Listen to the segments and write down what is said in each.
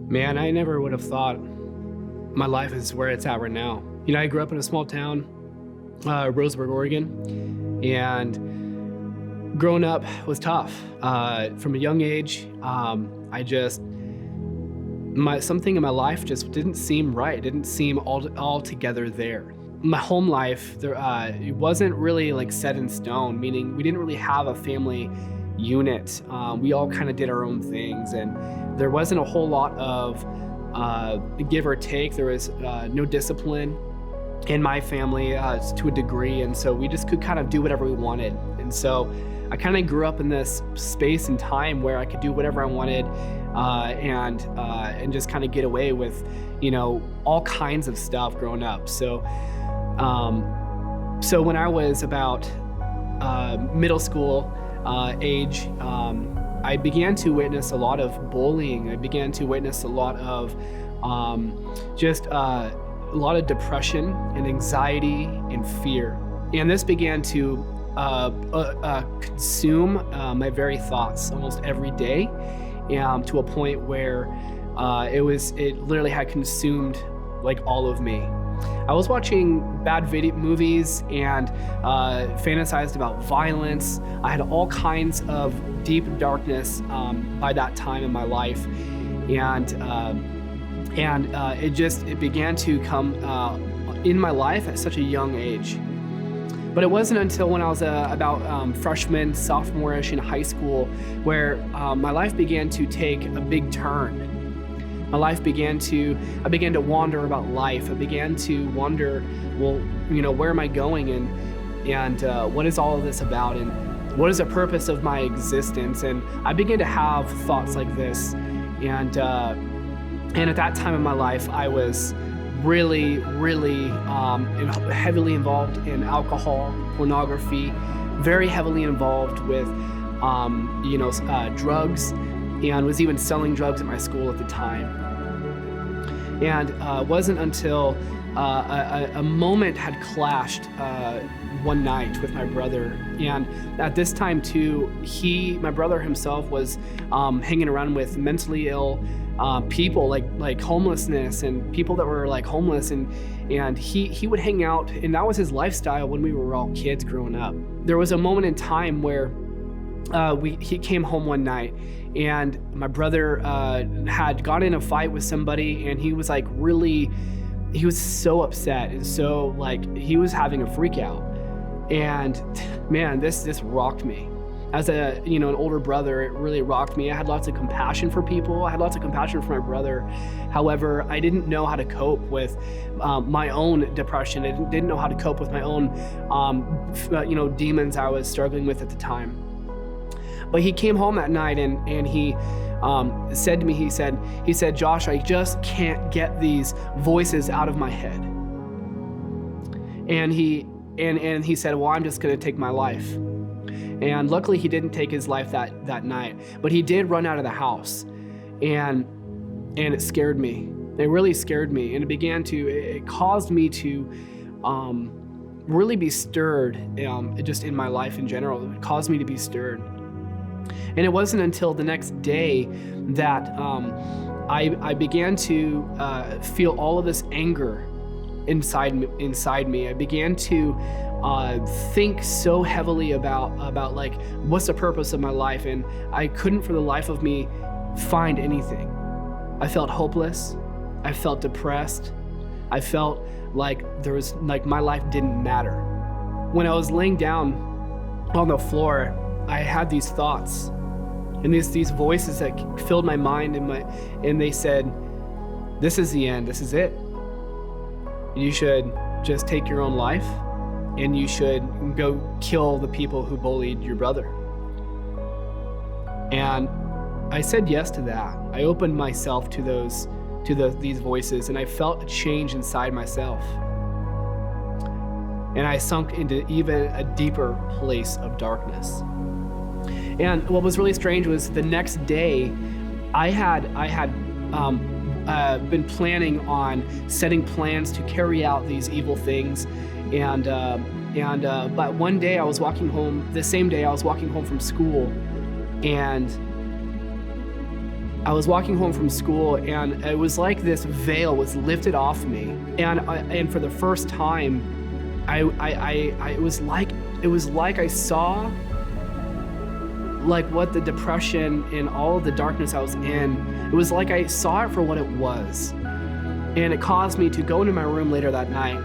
Man, I never would have thought my life is where it's at right now. I grew up in a small town, Roseburg, Oregon, and growing up was tough. From a young age, something in my life just didn't seem right. It didn't seem all together there. My home life, it wasn't really like set in stone, meaning we didn't really have a family unit. We all kind of did our own things, and there wasn't a whole lot of give or take. There was no discipline in my family to a degree, and so we just could kind of do whatever we wanted. And so I kind of grew up in this space and time where I could do whatever I wanted and just kind of get away with, all kinds of stuff growing up. So when I was about middle school age, I began to witness a lot of bullying. I began to witness a lot of a lot of depression and anxiety and fear. And this began to consume my very thoughts almost every day, to a point where it literally had consumed like all of me. I was watching bad movies and fantasized about violence. I had all kinds of deep darkness by that time in my life, and it began to come in my life at such a young age. But it wasn't until when I was about freshman, sophomore-ish in high school where my life began to take a big turn. I began to wander about life. I began to wonder, well, where am I going, and what is all of this about, and what is the purpose of my existence? And I began to have thoughts like this, and at that time in my life, I was really heavily involved in alcohol, pornography, very heavily involved with drugs, and was even selling drugs at my school at the time. And it wasn't until a moment had clashed one night with my brother. And at this time too, my brother himself was hanging around with mentally ill people, like homelessness, and people that were like homeless, and he would hang out, and that was his lifestyle when we were all kids growing up. There was a moment in time where he came home one night, and my brother had got in a fight with somebody, and he was so upset, and so he was having a freak out. And man, this rocked me. As an older brother, it really rocked me. I had lots of compassion for people. I had lots of compassion for my brother. However, I didn't know how to cope with my own depression. I didn't know how to cope with my own demons I was struggling with at the time. But he came home that night, and he said to me, he said, "Josh, I just can't get these voices out of my head." And he said, "Well, I'm just going to take my life." And luckily, he didn't take his life that night, but he did run out of the house, and it scared me. It really scared me, and it caused me to really be stirred, just in my life in general. It caused me to be stirred. And it wasn't until the next day that I began to feel all of this anger inside me. I began to think so heavily about like, what's the purpose of my life? And I couldn't for the life of me find anything. I felt hopeless. I felt depressed. I felt like my life didn't matter. When I was laying down on the floor, I had these thoughts and these voices that filled my mind, and they said, "This is the end. This is it. You should just take your own life, and you should go kill the people who bullied your brother." And I said yes to that. I opened myself to these voices, and I felt a change inside myself. And I sunk into even a deeper place of darkness. And what was really strange was the next day, I had been planning on setting plans to carry out these evil things, but one day I was walking home. The same day I was walking home from school, and I was walking home from school, and it was like this veil was lifted off me, and for the first time, it was like I saw like what the depression and all of the darkness I was in. It was like I saw it for what it was, and it caused me to go into my room later that night,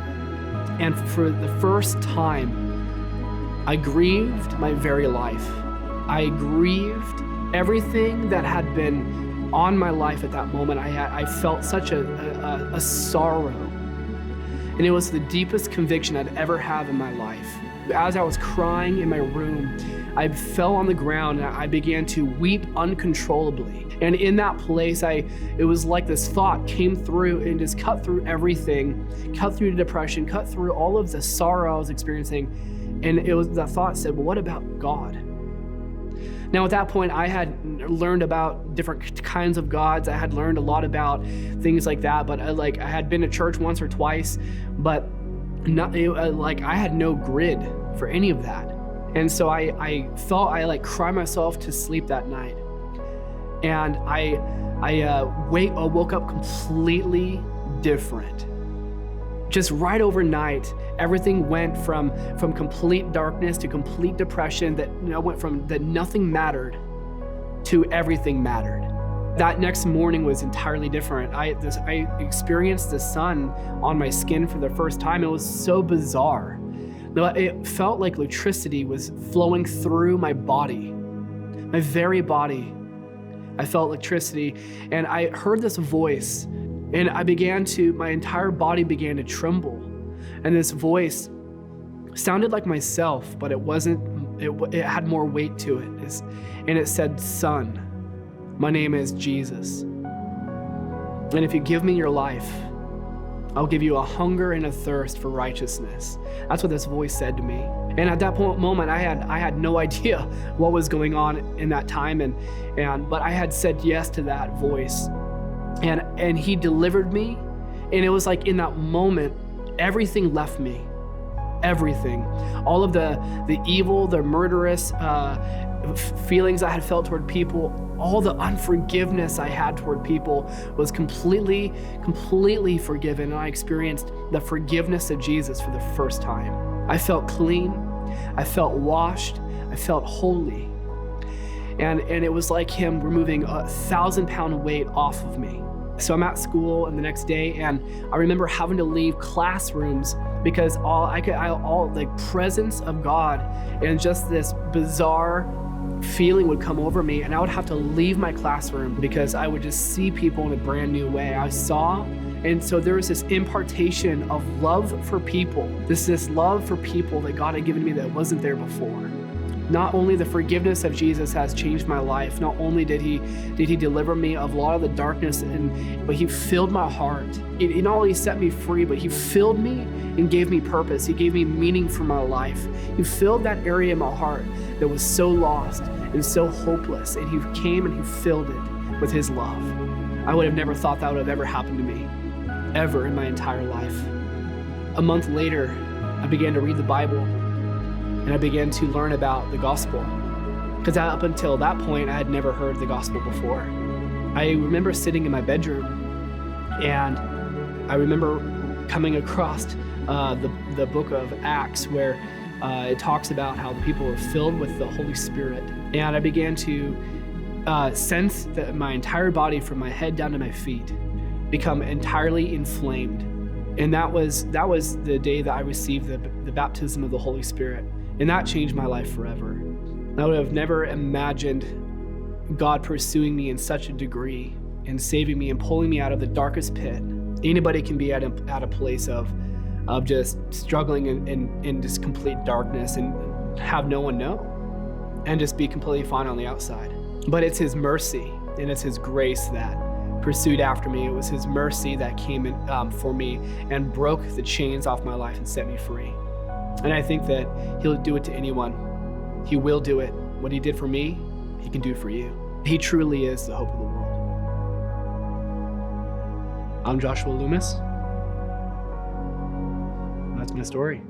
and for the first time, I grieved my very life. I grieved everything that had been on my life at that moment. I felt such a sorrow, and it was the deepest conviction I'd ever have in my life. As I was crying in my room, I fell on the ground and I began to weep uncontrollably. And in that place, it was like this thought came through and just cut through everything, cut through the depression, cut through all of the sorrow I was experiencing. And that thought said, well, what about God? Now, at that point, I had learned about different kinds of gods. I had learned a lot about things like that, but I had been to church once or twice, but I had no grid for any of that. And so I felt I cried myself to sleep that night. And I woke up completely different. Just right overnight, everything went from complete darkness to complete depression, that went from that nothing mattered to everything mattered. That next morning was entirely different. I experienced the sun on my skin for the first time. It was so bizarre. It felt like electricity was flowing through my body, my very body. I felt electricity, and I heard this voice, and my entire body began to tremble. And this voice sounded like myself, but it wasn't, it had more weight to it. And it said, "Son, my name is Jesus. And if you give me your life, I'll give you a hunger and a thirst for righteousness." That's what this voice said to me. And at that moment, I had no idea what was going on in that time, but I had said yes to that voice, and he delivered me. And it was like in that moment, everything left me. Everything, all of the evil, the murderous feelings I had felt toward people, all the unforgiveness I had toward people was completely forgiven. And I experienced the forgiveness of Jesus for the first time. I felt clean, I felt washed, I felt holy. And it was like him removing a 1,000-pound weight off of me. So I'm at school and the next day, and I remember having to leave classrooms because all the presence of God and just this bizarre feeling would come over me, and I would have to leave my classroom because I would just see people in a brand new way. And so there was this impartation of love for people, this love for people that God had given me that wasn't there before. Not only the forgiveness of Jesus has changed my life, not only did he deliver me of a lot of the darkness, but he filled my heart. He not only set me free, but he filled me and gave me purpose. He gave me meaning for my life. He filled that area in my heart that was so lost and so hopeless, and he came and he filled it with his love. I would have never thought that would have ever happened to me, ever in my entire life. A month later, I began to read the Bible, and I began to learn about the gospel. Because up until that point, I had never heard the gospel before. I remember sitting in my bedroom, and I remember coming across the book of Acts, where it talks about how the people were filled with the Holy Spirit. And I began to sense that my entire body, from my head down to my feet, become entirely inflamed. And that was the day that I received the baptism of the Holy Spirit. And that changed my life forever. I would have never imagined God pursuing me in such a degree and saving me and pulling me out of the darkest pit. Anybody can be at a place of just struggling in just complete darkness and have no one know, and just be completely fine on the outside. But it's his mercy and it's his grace that pursued after me. It was his mercy that came in for me and broke the chains off my life and set me free. And I think that he'll do it to anyone. He will do it. What he did for me, he can do for you. He truly is the hope of the world. I'm Joshua Loomis. That's my story.